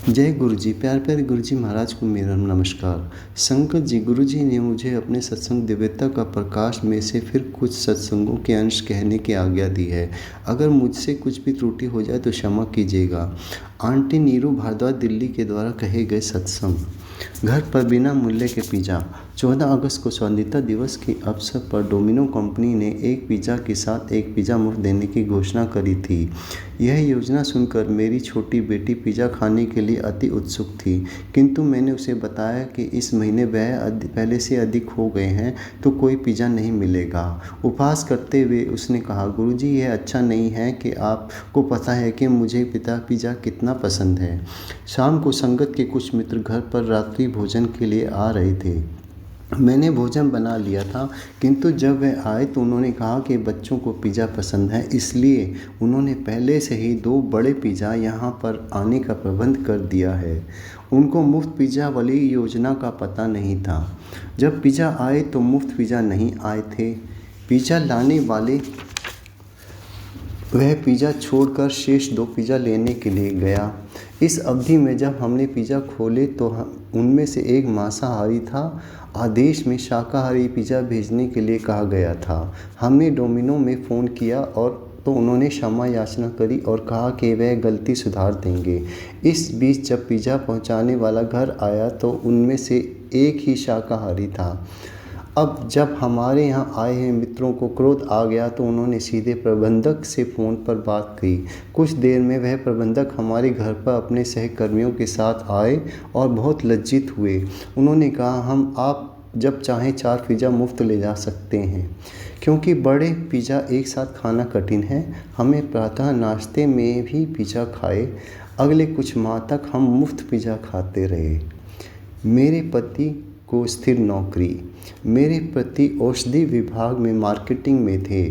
जय गुरु जी। प्यार प्यारे गुरु जी महाराज को मेरा नमस्कार। संगत जी, गुरु जी ने मुझे अपने सत्संग दिव्यता का प्रकाश में से फिर कुछ सत्संगों के अंश कहने की आज्ञा दी है। अगर मुझसे कुछ भी त्रुटि हो जाए तो क्षमा कीजिएगा। आंटी नीरू भारद्वाज दिल्ली के द्वारा कहे गए सत्संग। घर पर बिना मूल्य के पिज़्ज़ा। 14 अगस्त को स्वतंत्रता दिवस के अवसर पर डोमिनो कंपनी ने एक पिज़्ज़ा के साथ एक पिज़्ज़ा मुफ्त देने की घोषणा करी थी। यह योजना सुनकर मेरी छोटी बेटी पिज़्ज़ा खाने के लिए अति उत्सुक थी, किंतु मैंने उसे बताया कि इस महीने वह पहले से अधिक हो गए हैं तो कोई पिज़्ज़ा नहीं मिलेगा। उपहास करते हुए उसने कहा, गुरुजी यह अच्छा नहीं है कि आपको पता है कि मुझे पिज़्ज़ा कितना पसंद है। शाम को संगत के कुछ मित्र घर पर रात्रि भोजन के लिए आ रहे थे। मैंने भोजन बना लिया था, किंतु जब वह आए तो उन्होंने कहा कि बच्चों को पिज़्ज़ा पसंद है, इसलिए उन्होंने पहले से ही 2 बड़े पिज़्ज़ा यहाँ पर आने का प्रबंध कर दिया है। उनको मुफ्त पिज़्ज़ा वाली योजना का पता नहीं था। जब पिज़्ज़ा आए तो मुफ्त पिज़्ज़ा नहीं आए थे। पिज़्ज़ा लाने वाले वह पिज़्ज़ा छोड़कर शेष 2 पिज़्ज़ा लेने के लिए गया। इस अवधि में जब हमने पिज़्ज़ा खोले तो उनमें से एक मांसाहारी था। आदेश में शाकाहारी पिज़्ज़ा भेजने के लिए कहा गया था। हमने डोमिनो में फ़ोन किया और तो उन्होंने क्षमा याचना करी और कहा कि वह गलती सुधार देंगे। इस बीच जब पिज़्ज़ा पहुंचाने वाला घर आया तो उनमें से एक ही शाकाहारी था। अब जब हमारे यहाँ आए हैं मित्रों को क्रोध आ गया तो उन्होंने सीधे प्रबंधक से फ़ोन पर बात की। कुछ देर में वह प्रबंधक हमारे घर पर अपने सहकर्मियों के साथ आए और बहुत लज्जित हुए। उन्होंने कहा, हम आप जब चाहें 4 पिज़्ज़ा मुफ्त ले जा सकते हैं, क्योंकि बड़े पिज़्ज़ा एक साथ खाना कठिन है। हमें प्रातः नाश्ते में भी पिज़्ज़ा खाए। अगले कुछ माह तक हम मुफ्त पिज़्ज़ा खाते रहे। मेरे पति को स्थिर नौकरी। मेरे पति औषधि विभाग में मार्केटिंग में थे।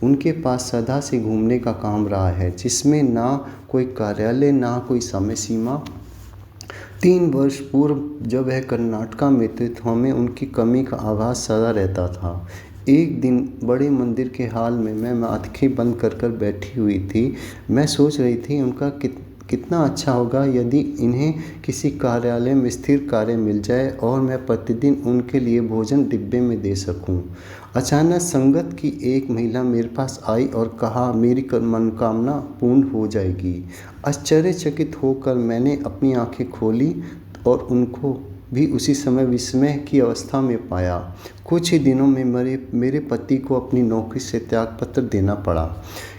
उनके पास सदा से घूमने का काम रहा है, जिसमें ना कोई कार्यालय ना कोई समय सीमा। 3 वर्ष पूर्व जब वह कर्नाटका में थे तो हमें उनकी कमी का आभास सदा रहता था। एक दिन बड़े मंदिर के हाल में मैं आंखें बंद कर बैठी हुई थी। मैं सोच रही थी उनका कितना अच्छा होगा यदि इन्हें किसी कार्यालय में स्थिर कार्य मिल जाए और मैं प्रतिदिन उनके लिए भोजन डिब्बे में दे सकूं। अचानक संगत की एक महिला मेरे पास आई और कहा, मेरी मनोकामना पूर्ण हो जाएगी। आश्चर्यचकित होकर मैंने अपनी आंखें खोली और उनको भी उसी समय विस्मय की अवस्था में पाया। कुछ ही दिनों में मेरे पति को अपनी नौकरी से त्यागपत्र देना पड़ा,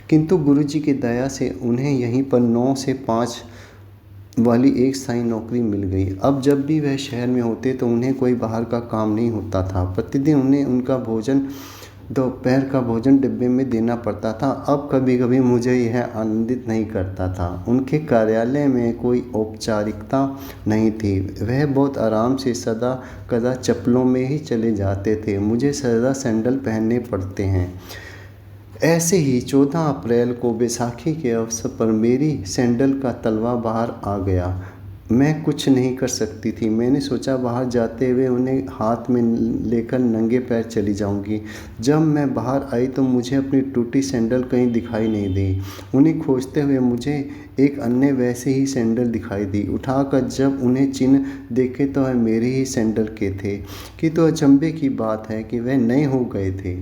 किंतु गुरुजी की दया से उन्हें यहीं पर 9 से 5 वाली एक स्थायी नौकरी मिल गई। अब जब भी वह शहर में होते तो उन्हें कोई बाहर का काम नहीं होता था। प्रतिदिन उन्हें उनका भोजन, दोपहर का भोजन डिब्बे में देना पड़ता था। अब कभी कभी मुझे यह आनंदित नहीं करता था। उनके कार्यालय में कोई औपचारिकता नहीं थी। वह बहुत आराम से सदा कदा चप्पलों में ही चले जाते थे। मुझे सदा सैंडल पहनने पड़ते हैं। ऐसे ही 14 अप्रैल को बैसाखी के अवसर पर मेरी सैंडल का तलवा बाहर आ गया। मैं कुछ नहीं कर सकती थी। मैंने सोचा बाहर जाते हुए उन्हें हाथ में लेकर नंगे पैर चली जाऊंगी। जब मैं बाहर आई तो मुझे अपनी टूटी सैंडल कहीं दिखाई नहीं दी। उन्हें खोजते हुए मुझे एक अन्य वैसे ही सैंडल दिखाई दी। उठाकर जब उन्हें चिन्ह देखे तो वह मेरे ही सैंडल के थे। कि तो अचंभे की बात है कि वह नए हो गए थे।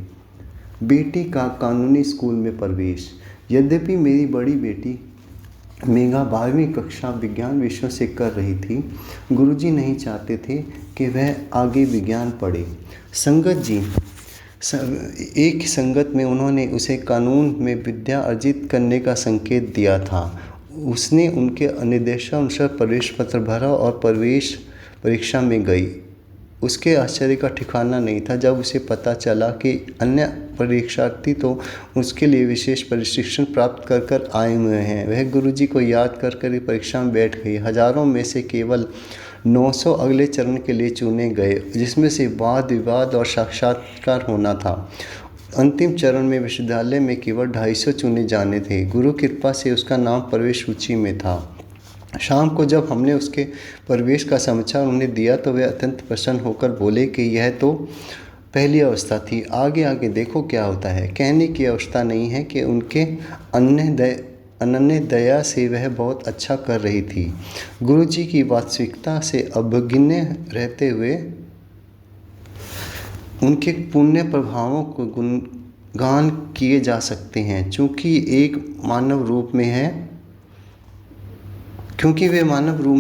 बेटी का कानूनी स्कूल में प्रवेश। यद्यपि मेरी बड़ी बेटी मेघा 12वीं कक्षा विज्ञान विषयों से कर रही थी, गुरुजी नहीं चाहते थे कि वह आगे विज्ञान पढ़े। संगत जी, एक संगत में उन्होंने उसे कानून में विद्या अर्जित करने का संकेत दिया था। उसने उनके निर्देशानुसार प्रवेश पत्र भरा और प्रवेश परीक्षा में गई। उसके आश्चर्य का ठिकाना नहीं था जब उसे पता चला कि अन्य परीक्षार्थी तो उसके लिए विशेष प्रशिक्षण प्राप्त कर आए हुए हैं। वह गुरुजी को याद कर परीक्षा में बैठ गई। हजारों में से केवल 900 अगले चरण के लिए चुने गए, जिसमें से वाद विवाद और साक्षात्कार होना था। अंतिम चरण में विश्वविद्यालय में केवल 250 चुने जाने थे। गुरु कृपा से उसका नाम प्रवेश सूची में था। शाम को जब हमने उसके प्रवेश का समाचार उन्हें दिया तो वे अत्यंत प्रसन्न होकर बोले कि यह तो पहली अवस्था थी, आगे आगे देखो क्या होता है। कहने की अवस्था नहीं है कि उनके अन्य अनन्य दया से वह बहुत अच्छा कर रही थी। गुरुजी की वास्तविकता से अवज्ञा रहते हुए उनके पुण्य प्रभावों को गुणगान किए जा सकते हैं, क्योंकि वे मानव रूप में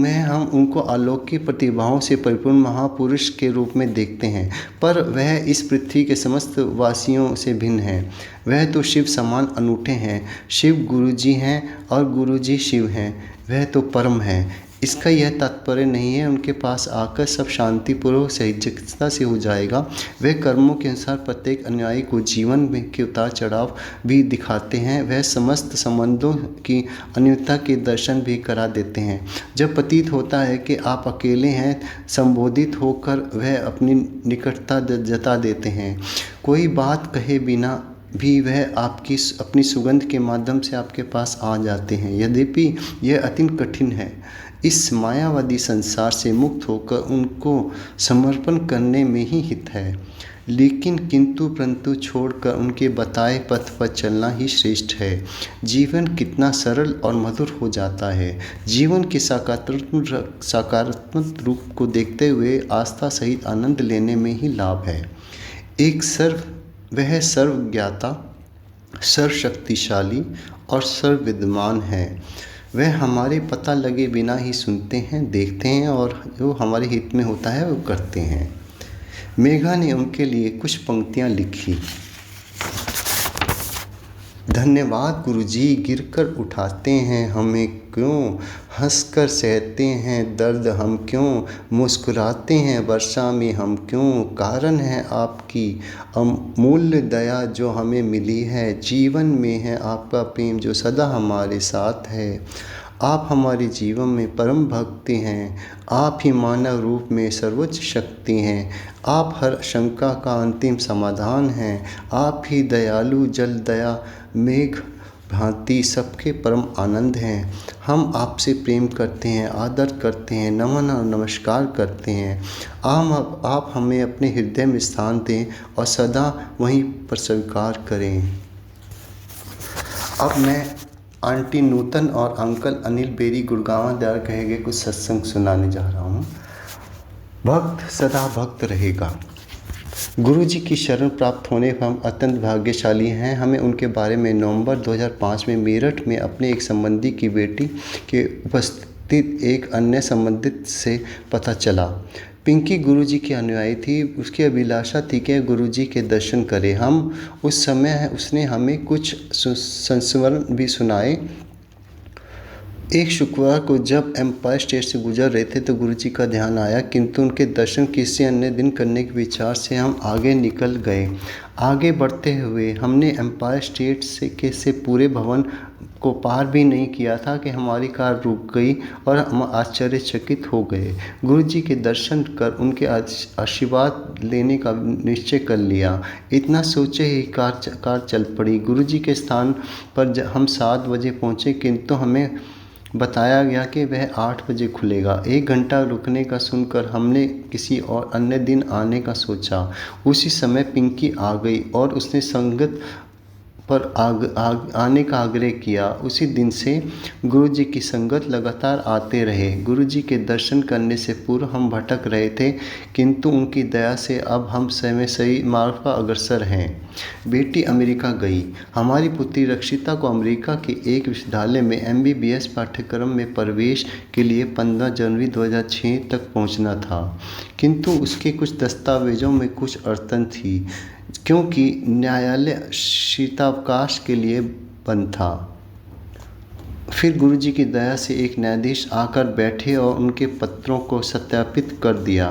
हैं। हम उनको अलौकिक प्रतिभाओं से परिपूर्ण महापुरुष के रूप में देखते हैं, पर वह इस पृथ्वी के समस्त वासियों से भिन्न हैं। वह तो शिव समान अनूठे हैं। शिव गुरुजी हैं और गुरुजी शिव हैं। वह तो परम हैं। इसका यह तात्पर्य नहीं है उनके पास आकर सब शांतिपूर्वक सहजता से हो जाएगा। वे कर्मों के अनुसार प्रत्येक अनुयायी को जीवन में के उतार चढ़ाव भी दिखाते हैं। वह समस्त संबंधों की अन्योन्यता के दर्शन भी करा देते हैं। जब प्रतीत होता है कि आप अकेले हैं, संबोधित होकर वह अपनी निकटता जता देते हैं। कोई बात कहे बिना भी वह आपकी अपनी सुगंध के माध्यम से आपके पास आ जाते हैं। यद्यपि यह अत्यंत कठिन है। इस मायावादी संसार से मुक्त होकर उनको समर्पण करने में ही हित है, लेकिन किंतु परंतु छोड़कर उनके बताए पथ पर चलना ही श्रेष्ठ है। जीवन कितना सरल और मधुर हो जाता है। जीवन के सकारात्मक रूप को देखते हुए आस्था सहित आनंद लेने में ही लाभ है। वह सर्वज्ञाता, सर्वशक्तिशाली और सर्वविद्यमान है। वह हमारे पता लगे बिना ही सुनते हैं, देखते हैं और जो हमारे हित में होता है वो करते हैं। मेघा ने उनके लिए कुछ पंक्तियाँ लिखी। धन्यवाद गुरुजी, गिरकर उठाते हैं हमें क्यों, हंसकर सहते हैं दर्द हम क्यों, मुस्कुराते हैं वर्षा में हम क्यों। कारण है आपकी अमूल्य दया जो हमें मिली है। जीवन में है आपका प्रेम जो सदा हमारे साथ है। आप हमारे जीवन में परम भक्ति हैं। आप ही मानव रूप में सर्वोच्च शक्ति हैं। आप हर शंका का अंतिम समाधान हैं। आप ही दयालु जल दया मेघ भांति सबके परम आनंद हैं। हम आपसे प्रेम करते हैं, आदर करते हैं, नमन और नमस्कार करते हैं। आप हमें अपने हृदय में स्थान दें और सदा वहीं पर स्वीकार करें। अब मैं आंटी नूतन और अंकल अनिल बेरी गुड़गांव द्वारा कहे गए कुछ सत्संग सुनाने जा रहा हूँ। भक्त सदा भक्त रहेगा। गुरु जी की शरण प्राप्त होने पर हम अत्यंत भाग्यशाली हैं। हमें उनके बारे में नवंबर 2005 में मेरठ में अपने एक संबंधी की बेटी के उपस्थित एक अन्य संबंधित से पता चला। पिंकी गुरुजी की अनुयायी थी। उसकी अभिलाषा थी कि गुरुजी के दर्शन करें। उस समय उसने हमें कुछ संस्मरण भी सुनाए। एक शुक्रवार को जब एम्पायर स्टेट से गुजर रहे थे तो गुरुजी का ध्यान आया, किंतु उनके दर्शन किसी अन्य दिन करने के विचार से हम आगे निकल गए। आगे बढ़ते हुए हमने एम्पायर स्टेट से पूरे भवन को पार भी नहीं किया था कि हमारी कार रुक गई और हम आश्चर्यचकित हो गए। गुरुजी के दर्शन कर उनके आशीर्वाद लेने का निश्चय कर लिया। इतना सोचे ही कार चल पड़ी। गुरुजी के स्थान पर हम 7 बजे पहुँचे, किंतु हमें बताया गया कि वह 8 बजे खुलेगा। 1 घंटा रुकने का सुनकर हमने किसी और अन्य दिन आने का सोचा। उसी समय पिंकी आ गई और उसने संगत पर आने का आग्रह किया। उसी दिन से गुरुजी की संगत लगातार आते रहे। गुरुजी के दर्शन करने से पूर्व हम भटक रहे थे, किंतु उनकी दया से अब हम समय सही मार्ग पर अग्रसर हैं। बेटी अमेरिका गई। हमारी पुत्री रक्षिता को अमेरिका के एक विश्वविद्यालय में MBBS पाठ्यक्रम में प्रवेश के लिए 15 जनवरी 2006 तक पहुंचना था, किंतु उसके कुछ दस्तावेजों में कुछ अड़चन थी, क्योंकि न्यायालय शीतावकाश के लिए बंद था। फिर गुरुजी की दया से एक न्यायाधीश आकर बैठे और उनके पत्रों को सत्यापित कर दिया।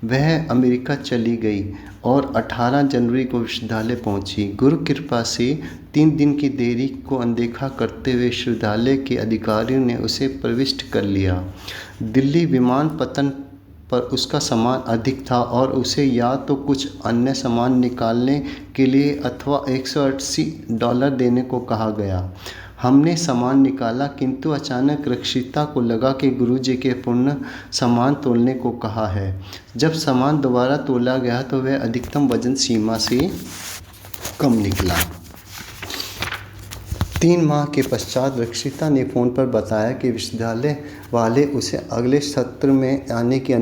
वह अमेरिका चली गई और 18 जनवरी को विश्वविद्यालय पहुंची। गुरु कृपा से 3 दिन की देरी को अनदेखा करते हुए विश्वविद्यालय के अधिकारियों ने उसे प्रविष्ट कर लिया। दिल्ली विमानपत्तन पर उसका सामान अधिक था और उसे या तो कुछ अन्य सामान निकालने के लिए अथवा $180 देने को कहा गया। हमने सामान निकाला, किंतु अचानक रक्षिता को लगा कि गुरुजी के पूर्ण सामान तोलने को कहा है। जब सामान दोबारा तोला गया तो वह अधिकतम वजन सीमा से कम निकला। 3 माह के पश्चात रक्षिता ने फ़ोन पर बताया कि विश्वविद्यालय वाले उसे अगले सत्र में आने की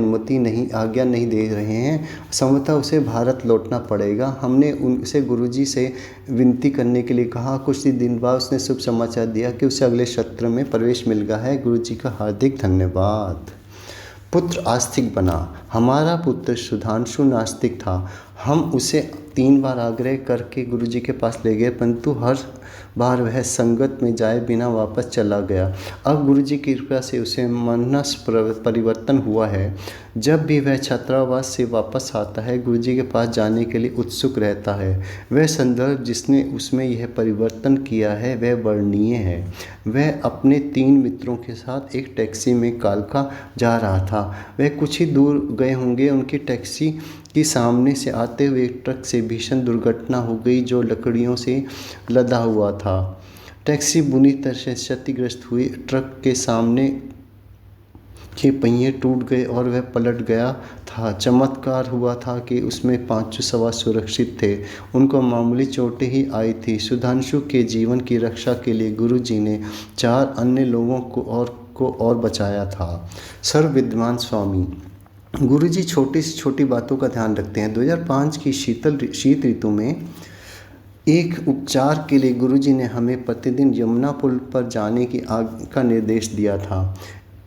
आज्ञा नहीं दे रहे हैं। संभवतः उसे भारत लौटना पड़ेगा। हमने उसे गुरुजी से विनती करने के लिए कहा। कुछ ही दिन बाद उसने शुभ समाचार दिया कि उसे अगले सत्र में प्रवेश मिल गया है। गुरुजी का हार्दिक धन्यवाद। पुत्र आस्तिक बना। हमारा पुत्र सुधांशु नास्तिक था। हम उसे 3 बार आग्रह करके गुरुजी के पास ले गए, परंतु हर बार वह संगत में जाए बिना वापस चला गया। अब गुरुजी की कृपा से उसे मानस परिवर्तन हुआ है। जब भी वह छात्रावास से वापस आता है, गुरुजी के पास जाने के लिए उत्सुक रहता है। वह संदर्भ जिसने उसमें यह परिवर्तन किया है वह वर्णनीय है। वह अपने 3 मित्रों के साथ एक टैक्सी में कालका जा रहा था। वह कुछ ही दूर गए होंगे, उनकी टैक्सी की सामने से आते हुए एक ट्रक से भीषण दुर्घटना हो गई जो लकड़ियों से लदा हुआ था। टैक्सी बुरी तरह से क्षतिग्रस्त हुई। ट्रक के सामने के पहिए टूट गए और वह पलट गया था। चमत्कार हुआ था कि उसमें 5 सवार सुरक्षित थे। उनको मामूली चोटें ही आई थी। सुधांशु के जीवन की रक्षा के लिए गुरुजी ने 4 अन्य लोगों को और बचाया था। सर्वविद्वान स्वामी गुरुजी छोटी से छोटी बातों का ध्यान रखते हैं। 2005 की शीत ऋतु में एक उपचार के लिए गुरुजी ने हमें प्रतिदिन यमुना पुल पर जाने का निर्देश दिया था।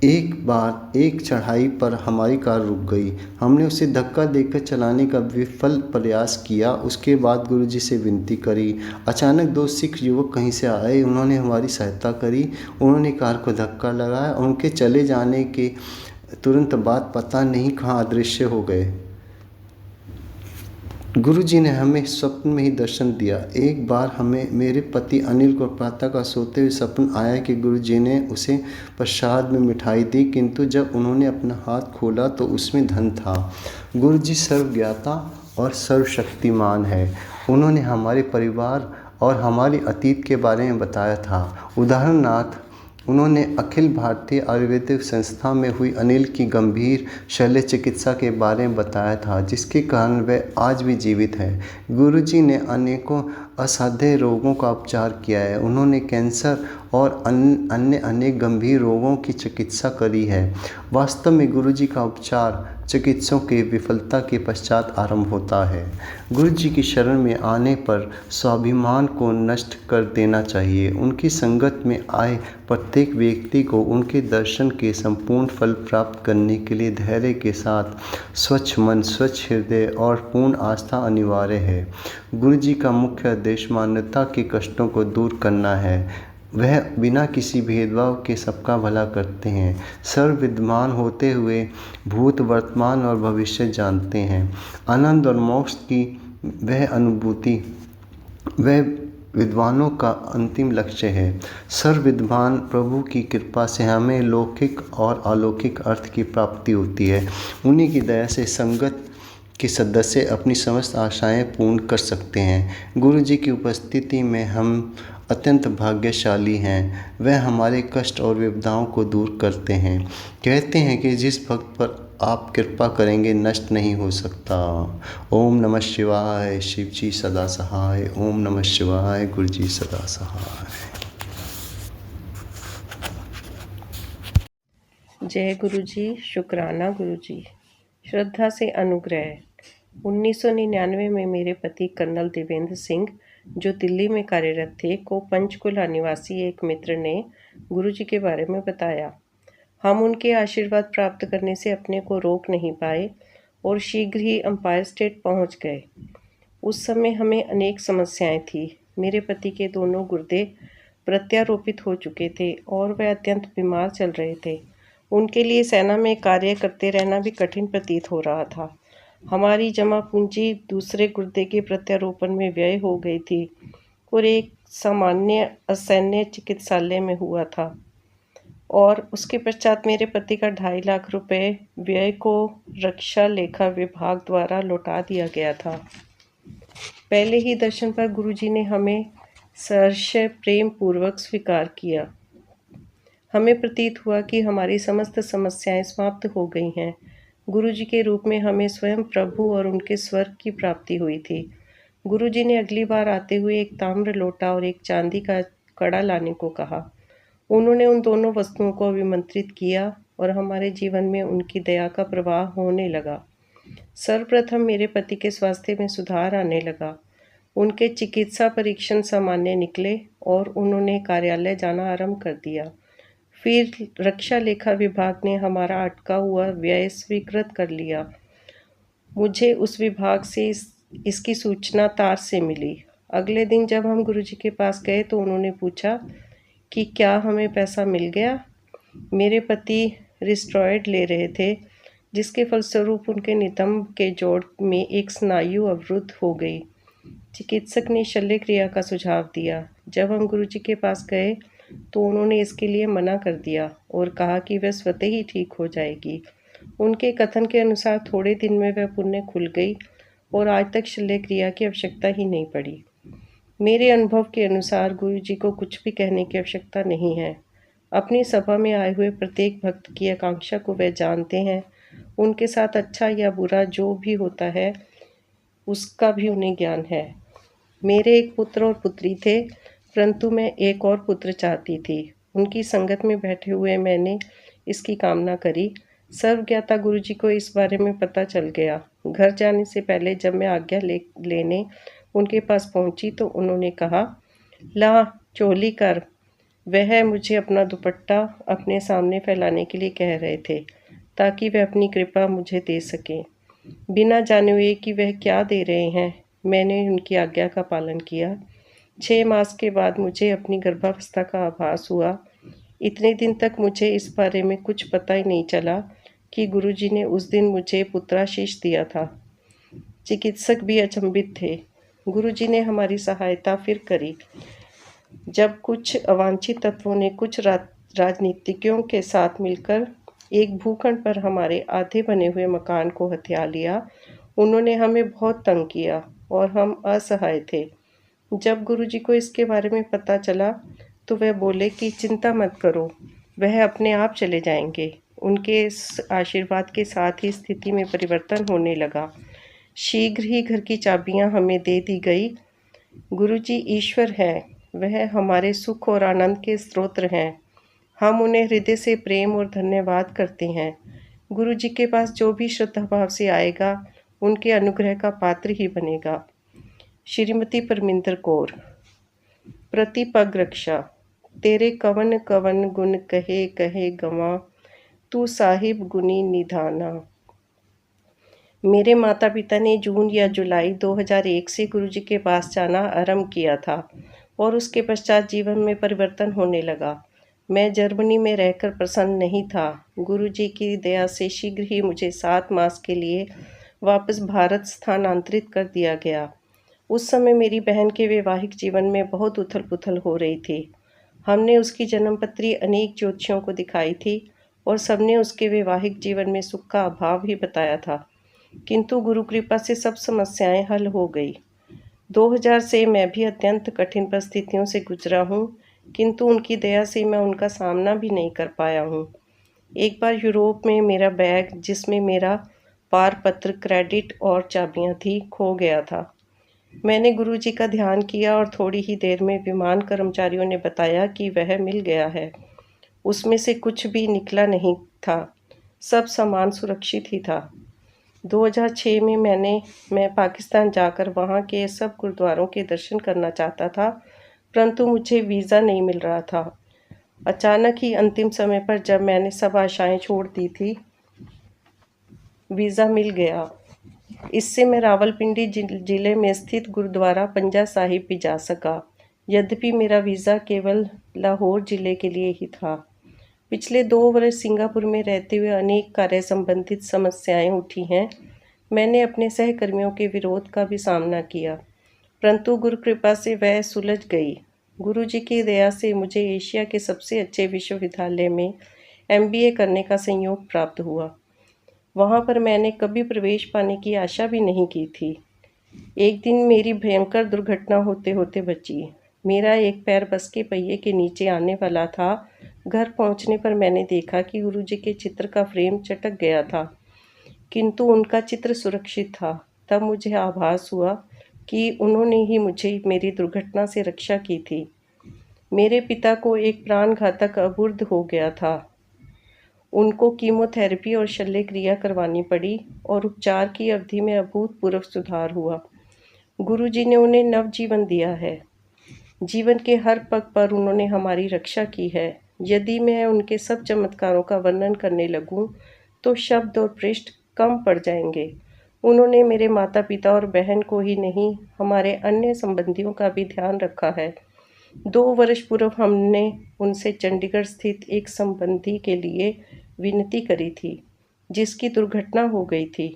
एक बार एक चढ़ाई पर हमारी कार रुक गई। हमने उसे धक्का देकर चलाने का विफल प्रयास किया। उसके बाद गुरुजी से विनती करी। अचानक 2 सिख युवक कहीं से आए। उन्होंने हमारी सहायता करी। उन्होंने कार को धक्का लगाया। उनके चले जाने के तुरंत बाद पता नहीं कहाँ अदृश्य हो गए। गुरुजी ने हमें स्वप्न में ही दर्शन दिया। एक बार हमें मेरे पति अनिल को प्रातः का सोते हुए सपन आया कि गुरुजी ने उसे प्रसाद में मिठाई दी, किंतु जब उन्होंने अपना हाथ खोला तो उसमें धन था। गुरुजी सर्वज्ञाता और सर्वशक्तिमान है। उन्होंने हमारे परिवार और हमारी अतीत के बारे में बताया था। उदाहरणार्थ उन्होंने अखिल भारतीय आयुर्वेदिक संस्था में हुई अनिल की गंभीर शल्य चिकित्सा के बारे में बताया था, जिसके कारण वह आज भी जीवित है। गुरुजी ने अनेकों असाध्य रोगों का उपचार किया है। उन्होंने कैंसर और अन्य अनेक गंभीर रोगों की चिकित्सा करी है। वास्तव में गुरुजी का उपचार चिकित्सकों की विफलता के पश्चात आरंभ होता है। गुरुजी की शरण में आने पर स्वाभिमान को नष्ट कर देना चाहिए। उनकी संगत में आए प्रत्येक व्यक्ति को उनके दर्शन के संपूर्ण फल प्राप्त करने के लिए धैर्य के साथ स्वच्छ मन, स्वच्छ हृदय और पूर्ण आस्था अनिवार्य है। गुरुजी का मुख्य उद्देश्य मानवता के कष्टों को दूर करना है। वह बिना किसी भेदभाव के सबका भला करते हैं। सर्वविद्वान होते हुए भूत, वर्तमान और भविष्य जानते हैं। आनंद और मोक्ष की वह अनुभूति वह विद्वानों का अंतिम लक्ष्य है। सर्वविद्वान प्रभु की कृपा से हमें लौकिक और अलौकिक अर्थ की प्राप्ति होती है। उन्हीं की दया से संगत के सदस्य अपनी समस्त आशाएं पूर्ण कर सकते हैं। गुरु जी की उपस्थिति में हम अत्यंत भाग्यशाली हैं। वह हमारे कष्ट और विपदाओं को दूर करते हैं। कहते हैं कि जिस भक्त पर आप कृपा करेंगे नष्ट नहीं हो सकता। ओम नमः शिवाय। शिव जी सदा सहाय। ओम नमः शिवाय। गुरु जी सदा सहाय। जय गुरु जी। शुक्राना गुरु जी। श्रद्धा से अनुग्रह। 1999 में मेरे पति कर्नल देवेंद्र सिंह, जो दिल्ली में कार्यरत थे, को पंचकुला निवासी एक मित्र ने गुरु जी के बारे में बताया। हम उनके आशीर्वाद प्राप्त करने से अपने को रोक नहीं पाए और शीघ्र ही अंपायर स्टेट पहुंच गए। उस समय हमें अनेक समस्याएं थी। मेरे पति के दोनों गुर्दे प्रत्यारोपित हो चुके थे और वह अत्यंत बीमार चल रहे थे। उनके लिए सेना में कार्य करते रहना भी कठिन प्रतीत हो रहा था। हमारी जमा पूंजी दूसरे गुर्दे के प्रत्यारोपण में व्यय हो गई थी और एक सामान्य असैन्य चिकित्सालय में हुआ था, और उसके पश्चात मेरे पति का 2.5 लाख रुपए व्यय को रक्षा लेखा विभाग द्वारा लौटा दिया गया था। पहले ही दर्शन पर गुरुजी ने हमें सहर्ष प्रेम पूर्वक स्वीकार किया। हमें प्रतीत हुआ कि हमारी समस्त समस्याएं समाप्त हो गई हैं। गुरुजी के रूप में हमें स्वयं प्रभु और उनके स्वर्ग की प्राप्ति हुई थी। गुरुजी ने अगली बार आते हुए एक ताम्र लोटा और एक चांदी का कड़ा लाने को कहा। उन्होंने उन दोनों वस्तुओं को अभिमंत्रित किया और हमारे जीवन में उनकी दया का प्रवाह होने लगा। सर्वप्रथम मेरे पति के स्वास्थ्य में सुधार आने लगा। उनके चिकित्सा परीक्षण सामान्य निकले और उन्होंने कार्यालय जाना आरंभ कर दिया। फिर रक्षा लेखा विभाग ने हमारा अटका हुआ व्यय स्वीकृत कर लिया। मुझे उस विभाग से इसकी सूचना तार से मिली। अगले दिन जब हम गुरुजी के पास गए तो उन्होंने पूछा कि क्या हमें पैसा मिल गया। मेरे पति रिस्ट्रॉयड ले रहे थे, जिसके फलस्वरूप उनके नितंब के जोड़ में एक स्नायु अवरुद्ध हो गई। चिकित्सक ने शल्य क्रिया का सुझाव दिया। जब हम गुरुजी के पास गए तो उन्होंने इसके लिए मना कर दिया और कहा कि वह स्वतः ही ठीक हो जाएगी। उनके कथन के अनुसार थोड़े दिन में वह पुण्य खुल गई और आज तक शल्य क्रिया की आवश्यकता ही नहीं पड़ी। मेरे अनुभव के अनुसार गुरुजी को कुछ भी कहने की आवश्यकता नहीं है। अपनी सभा में आए हुए प्रत्येक भक्त की आकांक्षा को वह जानते हैं। उनके साथ अच्छा या बुरा जो भी होता है उसका भी उन्हें ज्ञान है। मेरे एक पुत्र और पुत्री थे, परंतु मैं एक और पुत्र चाहती थी। उनकी संगत में बैठे हुए मैंने इसकी कामना करी। सर्वज्ञाता गुरुजी को इस बारे में पता चल गया। घर जाने से पहले जब मैं आज्ञा लेने उनके पास पहुंची तो उन्होंने कहा, ला चोली कर। वह मुझे अपना दुपट्टा अपने सामने फैलाने के लिए कह रहे थे ताकि वह अपनी कृपा मुझे दे सकें। बिना जाने हुए कि वह क्या दे रहे हैं, मैंने उनकी आज्ञा का पालन किया। 6 मास के बाद मुझे अपनी गर्भावस्था का आभास हुआ। इतने दिन तक मुझे इस बारे में कुछ पता ही नहीं चला कि गुरुजी ने उस दिन मुझे पुत्राशीष दिया था। चिकित्सक भी अचंभित थे। गुरुजी ने हमारी सहायता फिर करी। जब कुछ अवांछित तत्वों ने कुछ राजनीतिज्ञों के साथ मिलकर एक भूखंड पर हमारे आधे बने हुए मकान को हथिया लिया, उन्होंने हमें बहुत तंग किया और हम असहाय थे। जब गुरुजी को इसके बारे में पता चला तो वह बोले कि चिंता मत करो, वह अपने आप चले जाएंगे। उनके इस आशीर्वाद के साथ ही स्थिति में परिवर्तन होने लगा। शीघ्र ही घर की चाबियां हमें दे दी गई। गुरुजी ईश्वर है, वह हमारे सुख और आनंद के स्रोत हैं। हम उन्हें हृदय से प्रेम और धन्यवाद करते हैं। गुरुजी के पास जो भी श्रद्धा भाव से आएगा उनके अनुग्रह का पात्र ही बनेगा। श्रीमती परमिंदर कौर। प्रतिपग रक्षा। तेरे कवन कवन गुण कहे कहे गवा, तू साहिब गुनी निधाना। मेरे माता पिता ने जून या जुलाई 2001 से गुरुजी के पास जाना आरंभ किया था और उसके पश्चात जीवन में परिवर्तन होने लगा। मैं जर्मनी में रहकर प्रसन्न नहीं था। गुरुजी की दया से शीघ्र ही मुझे 7 मास के लिए वापस भारत स्थानांतरित कर दिया गया। उस समय मेरी बहन के वैवाहिक जीवन में बहुत उथल पुथल हो रही थी। हमने उसकी जन्मपत्री अनेक ज्योतिषियों को दिखाई थी और सबने उसके वैवाहिक जीवन में सुख का अभाव ही बताया था, किंतु गुरु कृपा से सब समस्याएं हल हो गई। 2000 से मैं भी अत्यंत कठिन परिस्थितियों से गुजरा हूँ, किंतु उनकी दया से मैं उनका सामना भी नहीं कर पाया हूँ। एक बार यूरोप में मेरा बैग, जिसमें मेरा पारपत्र, क्रेडिट और चाबियाँ थी, खो गया था। मैंने गुरुजी का ध्यान किया और थोड़ी ही देर में विमान कर्मचारियों ने बताया कि वह मिल गया है। उसमें से कुछ भी निकला नहीं था, सब सामान सुरक्षित ही था। 2006 में मैं पाकिस्तान जाकर वहाँ के सब गुरुद्वारों के दर्शन करना चाहता था, परंतु मुझे वीज़ा नहीं मिल रहा था। अचानक ही अंतिम समय पर जब मैंने सब आशाएं छोड़ दी थी, वीज़ा मिल गया। इससे मैं रावलपिंडी जिले में स्थित गुरुद्वारा पंजा साहिब भी जा सका। यद्यपि मेरा वीज़ा केवल लाहौर जिले के लिए ही था। पिछले 2 वर्ष सिंगापुर में रहते हुए अनेक कार्य संबंधित समस्याएं उठी हैं। मैंने अपने सहकर्मियों के विरोध का भी सामना किया, परंतु गुरु कृपा से वह सुलझ गई। गुरुजी की दया से मुझे एशिया के सबसे अच्छे विश्वविद्यालय में MBA करने का संयोग प्राप्त हुआ। वहाँ पर मैंने कभी प्रवेश पाने की आशा भी नहीं की थी। एक दिन मेरी भयंकर दुर्घटना होते होते बची। मेरा एक पैर बस के पहिए के नीचे आने वाला था। घर पहुँचने पर मैंने देखा कि गुरुजी के चित्र का फ्रेम चटक गया था, किंतु उनका चित्र सुरक्षित था। तब मुझे आभास हुआ कि उन्होंने ही मुझे मेरी दुर्घटना से रक्षा की थी। मेरे पिता को एक प्राणघातक अबुर्द हो गया था। उनको कीमोथेरेपी और शल्य क्रिया करवानी पड़ी और उपचार की अवधि में अभूतपूर्व सुधार हुआ। गुरुजी ने उन्हें नवजीवन दिया है। जीवन के हर पग पर उन्होंने हमारी रक्षा की है। यदि मैं उनके सब चमत्कारों का वर्णन करने लगूं तो शब्द और पृष्ठ कम पड़ जाएंगे। उन्होंने मेरे माता पिता और बहन को ही नहीं, हमारे अन्य संबंधियों का भी ध्यान रखा है। 2 वर्ष पूर्व हमने उनसे चंडीगढ़ स्थित एक संबंधी के लिए विनती करी थी, जिसकी दुर्घटना हो गई थी।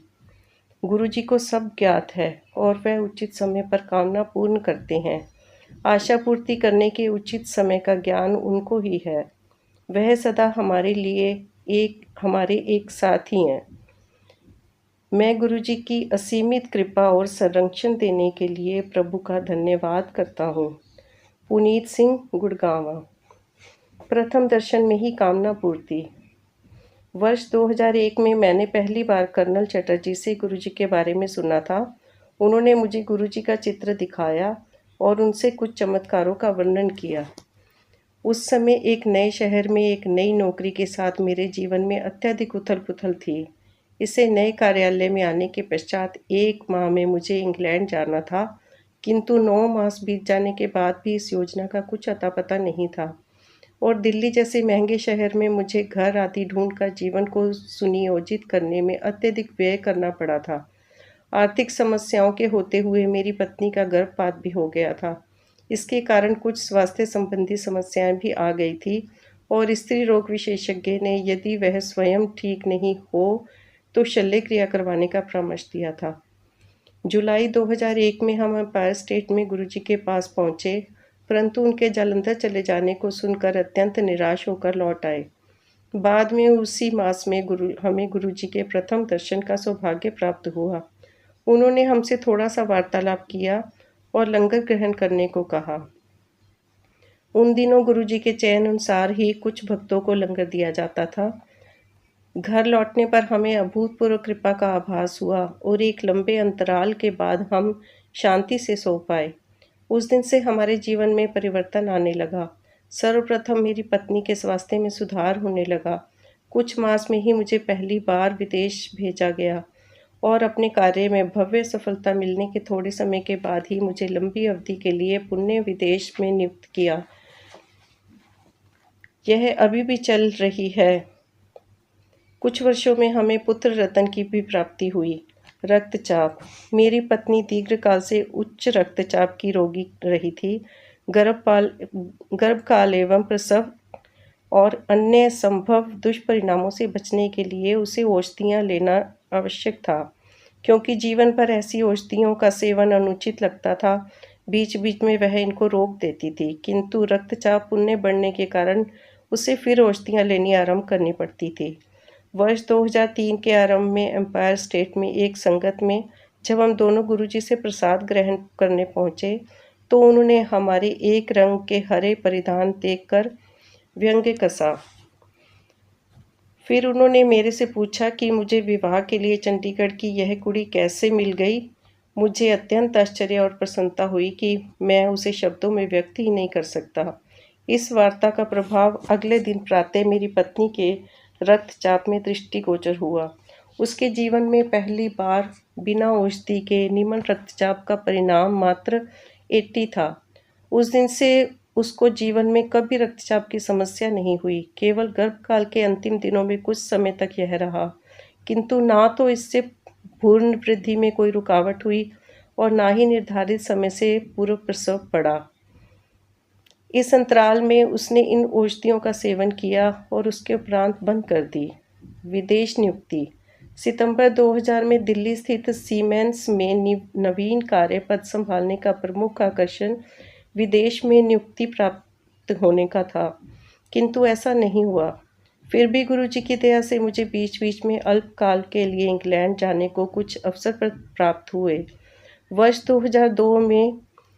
गुरुजी को सब ज्ञात है और वह उचित समय पर कामना पूर्ण करते हैं। आशा पूर्ति करने के उचित समय का ज्ञान उनको ही है। वह सदा हमारे एक साथी हैं। मैं गुरुजी की असीमित कृपा और संरक्षण देने के लिए प्रभु का धन्यवाद करता हूँ। पुनीत सिंह, गुड़गांव। प्रथम दर्शन में ही कामना पूर्ति। वर्ष 2001 में मैंने पहली बार कर्नल चटर्जी से गुरुजी के बारे में सुना था। उन्होंने मुझे गुरुजी का चित्र दिखाया और उनसे कुछ चमत्कारों का वर्णन किया। उस समय एक नए शहर में एक नई नौकरी के साथ मेरे जीवन में अत्यधिक उथल-पुथल थी। इसे नए कार्यालय में आने के पश्चात 1 माह में मुझे इंग्लैंड जाना था, किंतु 9 मास बीत जाने के बाद भी इस योजना का कुछ अता-पता नहीं था और दिल्ली जैसे महंगे शहर में मुझे घर आदि ढूंढकर जीवन को सुनियोजित करने में अत्यधिक व्यय करना पड़ा था। आर्थिक समस्याओं के होते हुए मेरी पत्नी का गर्भपात भी हो गया था। इसके कारण कुछ स्वास्थ्य संबंधी समस्याएं भी आ गई थी और स्त्री रोग विशेषज्ञ ने यदि वह स्वयं ठीक नहीं हो तो शल्य क्रिया करवाने का परामर्श दिया था। जुलाई 2001 में हम एम्पायर स्टेट में गुरुजी के पास पहुंचे, परंतु उनके जालंधर चले जाने को सुनकर अत्यंत निराश होकर लौट आए। बाद में उसी मास में हमें गुरुजी के प्रथम दर्शन का सौभाग्य प्राप्त हुआ। उन्होंने हमसे थोड़ा सा वार्तालाप किया और लंगर ग्रहण करने को कहा। उन दिनों गुरुजी के चयन अनुसार ही कुछ भक्तों को लंगर दिया जाता था। घर लौटने पर हमें अभूतपूर्व कृपा का आभास हुआ और एक लंबे अंतराल के बाद हम शांति से सो पाए। उस दिन से हमारे जीवन में परिवर्तन आने लगा। सर्वप्रथम मेरी पत्नी के स्वास्थ्य में सुधार होने लगा। कुछ मास में ही मुझे पहली बार विदेश भेजा गया और अपने कार्य में भव्य सफलता मिलने के थोड़े समय के बाद ही मुझे लंबी अवधि के लिए पुण्य विदेश में नियुक्त किया। यह अभी भी चल रही है। कुछ वर्षों में हमें पुत्र रतन की भी प्राप्ति हुई। रक्तचाप। मेरी पत्नी दीर्घकाल से उच्च रक्तचाप की रोगी रही थी। गर्भकाल एवं प्रसव और अन्य संभव दुष्परिणामों से बचने के लिए उसे औषधियाँ लेना आवश्यक था, क्योंकि जीवन भर ऐसी औषधियों का सेवन अनुचित लगता था। बीच बीच में वह इनको रोक देती थी, किंतु रक्तचाप पुण्य बढ़ने के कारण उसे फिर औषधियाँ लेनी आरंभ करनी पड़ती थी। वर्ष 2003 के आरंभ में एम्पायर स्टेट में एक संगत में जब हम दोनों गुरुजी से प्रसाद ग्रहण करने पहुँचे तो उन्होंने हमारे एक रंग के हरे परिधान देखकर व्यंग्य कसा। फिर उन्होंने मेरे से पूछा कि मुझे विवाह के लिए चंडीगढ़ की यह कुड़ी कैसे मिल गई। मुझे अत्यंत आश्चर्य और प्रसन्नता हुई कि मैं उसे शब्दों में व्यक्त ही नहीं कर सकता। इस वार्ता का प्रभाव अगले दिन प्रातः मेरी पत्नी के रक्तचाप में दृष्टिगोचर हुआ। उसके जीवन में पहली बार बिना औषधि के निम्न रक्तचाप का परिणाम मात्र 80 था। उस दिन से उसको जीवन में कभी रक्तचाप की समस्या नहीं हुई। केवल गर्भकाल के अंतिम दिनों में कुछ समय तक यह रहा, किंतु ना तो इससे भ्रूण वृद्धि में कोई रुकावट हुई और ना ही निर्धारित समय से पूर्व प्रसव पड़ा। इस अंतराल में उसने इन औषधियों का सेवन किया और उसके उपरांत बंद कर दी। विदेश नियुक्ति। सितंबर 2000 में दिल्ली स्थित सीमेंस में नवीन कार्य पद संभालने का प्रमुख आकर्षण विदेश में नियुक्ति प्राप्त होने का था, किंतु ऐसा नहीं हुआ। फिर भी गुरुजी की दया से मुझे बीच बीच में अल्पकाल के लिए इंग्लैंड जाने को कुछ अवसर प्राप्त हुए। वर्ष 2002 में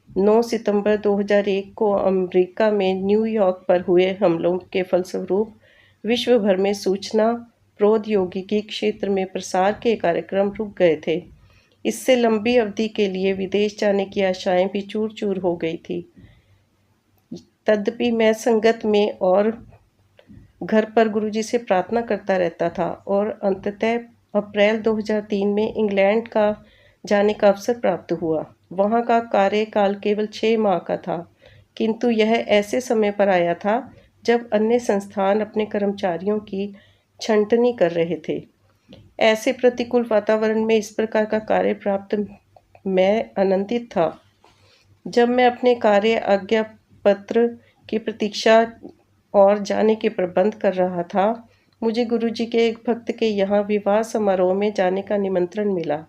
9 सितंबर 2001 को अमेरिका में न्यूयॉर्क पर हुए हमलों के फलस्वरूप विश्व भर में सूचना प्रौद्योगिकी क्षेत्र में प्रसार के कार्यक्रम रुक गए थे। इससे लंबी अवधि के लिए विदेश जाने की आशाएं भी चूर-चूर हो गई थी। तद्यपि मैं संगत में और घर पर गुरुजी से प्रार्थना करता रहता था और अंततः अप्रैल 2003 में इंग्लैंड का जाने का अवसर प्राप्त हुआ। वहाँ का कार्यकाल केवल 6 माह का था, किंतु यह ऐसे समय पर आया था जब अन्य संस्थान अपने कर्मचारियों की छंटनी कर रहे थे। ऐसे प्रतिकूल वातावरण में इस प्रकार का कार्य प्राप्त मैं आनंदित था। जब मैं अपने कार्य आज्ञा पत्र की प्रतीक्षा और जाने के प्रबंध कर रहा था, मुझे गुरुजी के एक भक्त के यहाँ विवाह समारोह में जाने का निमंत्रण मिला।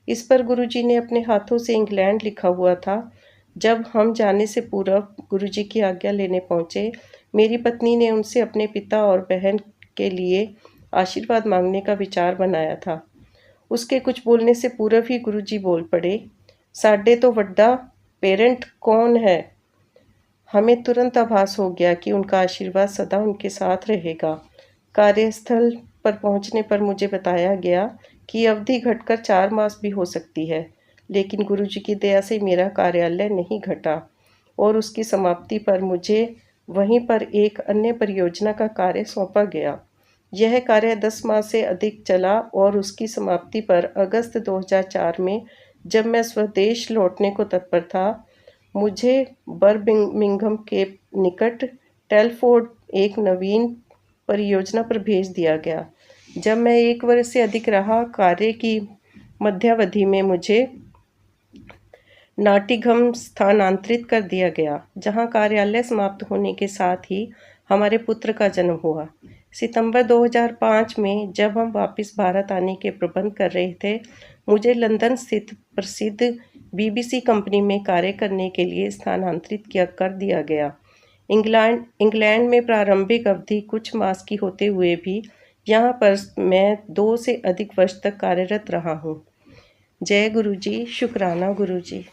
इस पर गुरुजी ने अपने हाथों से इंग्लैंड लिखा हुआ था। जब हम जाने से पूर्व गुरुजी की आज्ञा लेने पहुँचे, मेरी पत्नी ने उनसे अपने पिता और बहन के लिए आशीर्वाद मांगने का विचार बनाया था। उसके कुछ बोलने से पूर्व ही गुरुजी बोल पड़े, साढ़े तो वड्डा पेरेंट कौन है। हमें तुरंत आभास हो गया कि उनका आशीर्वाद सदा उनके साथ रहेगा। कार्यस्थल पर पहुंचने पर मुझे बताया गया कि अवधि घटकर 4 मास भी हो सकती है, लेकिन गुरुजी की दया से मेरा कार्यालय नहीं घटा और उसकी समाप्ति पर मुझे वहीं पर एक अन्य परियोजना का कार्य सौंपा गया। यह कार्य 10 माह से अधिक चला और उसकी समाप्ति पर अगस्त 2004 में जब मैं स्वदेश लौटने को तत्पर था, मुझे बर्मिंघम के निकट टेलफोर्ड एक नवीन परियोजना पर भेज दिया गया। जब मैं 1 वर्ष से अधिक रहा, कार्य की मध्यावधि में मुझे नॉटिंघम स्थानांतरित कर दिया गया, जहां कार्यालय समाप्त होने के साथ ही हमारे पुत्र का जन्म हुआ। सितंबर 2005 में जब हम वापस भारत आने के प्रबंध कर रहे थे, मुझे लंदन स्थित प्रसिद्ध BBC कंपनी में कार्य करने के लिए स्थानांतरित कर दिया गया। इंग्लैंड में प्रारंभिक अवधि कुछ मास की होते हुए भी यहाँ पर मैं 2 से अधिक वर्ष तक कार्यरत रहा हूँ। जय गुरुजी, शुक्राना गुरुजी।